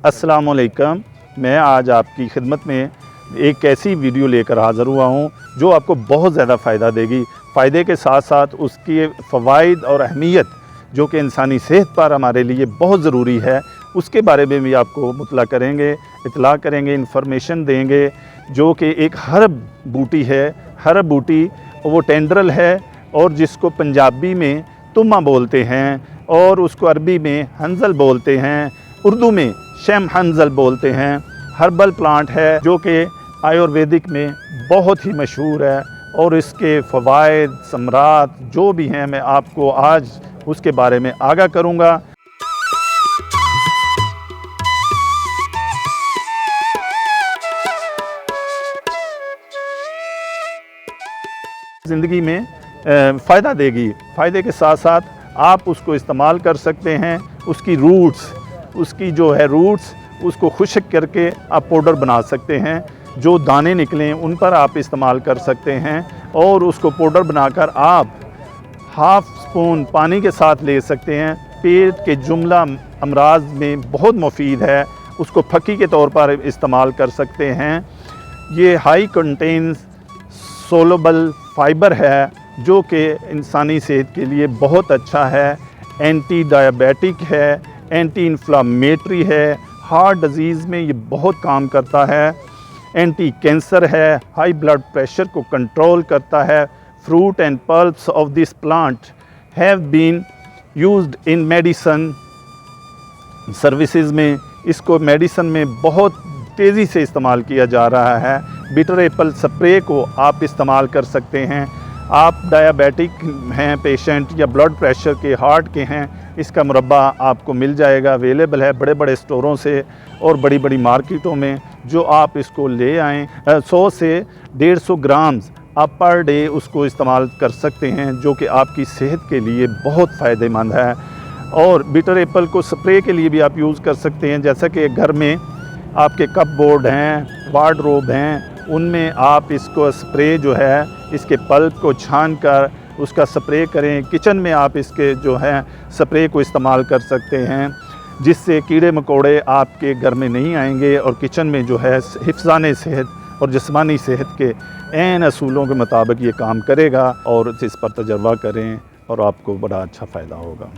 अस्सलाम वालेकुम। मैं आज आपकी खिदमत में एक ऐसी वीडियो लेकर हाज़िर हुआ हूँ जो आपको बहुत ज़्यादा फ़ायदा देगी। फ़ायदे के साथ साथ उसके फ़वाइद और अहमियत जो कि इंसानी सेहत पर हमारे लिए बहुत ज़रूरी है, उसके बारे में भी आपको मुतला करेंगे, इतला करेंगे, इन्फॉर्मेशन देंगे। जो कि एक हर्ब बूटी है। हर्ब बूटी वो टेंड्रल है और जिसको पंजाबी में तुम्मा बोलते हैं और उसको अरबी में हंजल बोलते हैं, उर्दू में शम हंजल बोलते हैं। हर्बल प्लांट है जो कि आयुर्वेदिक में बहुत ही मशहूर है और इसके फ़वाइद समरात जो भी हैं मैं आपको आज उसके बारे में आगाह करूँगा। ज़िंदगी में फ़ायदा देगी। फ़ायदे के साथ साथ आप उसको इस्तेमाल कर सकते हैं। उसकी रूट्स, उसकी जो है रूट्स, उसको खुश्क करके आप पाउडर बना सकते हैं। जो दाने निकलें उन पर आप इस्तेमाल कर सकते हैं और उसको पाउडर बनाकर आप हाफ़ स्पून पानी के साथ ले सकते हैं। पेट के जुमला अमराज में बहुत मुफीद है। उसको फकी के तौर पर इस्तेमाल कर सकते हैं। ये हाई कंटेन सोलबल फ़ाइबर है जो कि इंसानी सेहत के लिए बहुत अच्छा है। एंटी डायबिटिक है, एंटी इन्फ्लामेटरी है, हार्ट डिज़ीज़ में ये बहुत काम करता है। एंटी कैंसर है, हाई ब्लड प्रेशर को कंट्रोल करता है। Fruit and pulps of this plant have been used in medicine services में। इसको मेडिसन में बहुत तेज़ी से इस्तेमाल किया जा रहा है। बिटर एप्पल स्प्रे को आप इस्तेमाल कर सकते हैं। आप डायबिटिक हैं पेशेंट या ब्लड प्रेशर के, हार्ट के हैं, इसका मुरब्बा आपको मिल जाएगा। अवेलेबल है बड़े बड़े स्टोरों से और बड़ी बड़ी मार्केटों में। जो आप इसको ले आएँ 100 से 150 ग्राम्स आप पर डे उसको इस्तेमाल कर सकते हैं जो कि आपकी सेहत के लिए बहुत फ़ायदेमंद है। और बिटर एप्पल को स्प्रे के लिए भी आप यूज़ कर सकते हैं। जैसा कि घर में आपके कप बोर्ड हैं, वार्डरोब हैं, उनमें आप इसको स्प्रे जो है इसके पल्प को छान कर उसका स्प्रे करें। किचन में आप इसके जो है स्प्रे को इस्तेमाल कर सकते हैं जिससे कीड़े मकोड़े आपके घर में नहीं आएंगे और किचन में जो है हिफ्ज़ाने सेहत और जिस्मानी सेहत के ऐन असूलों के मुताबिक ये काम करेगा। और इस पर तजर्बा करें और आपको बड़ा अच्छा फ़ायदा होगा।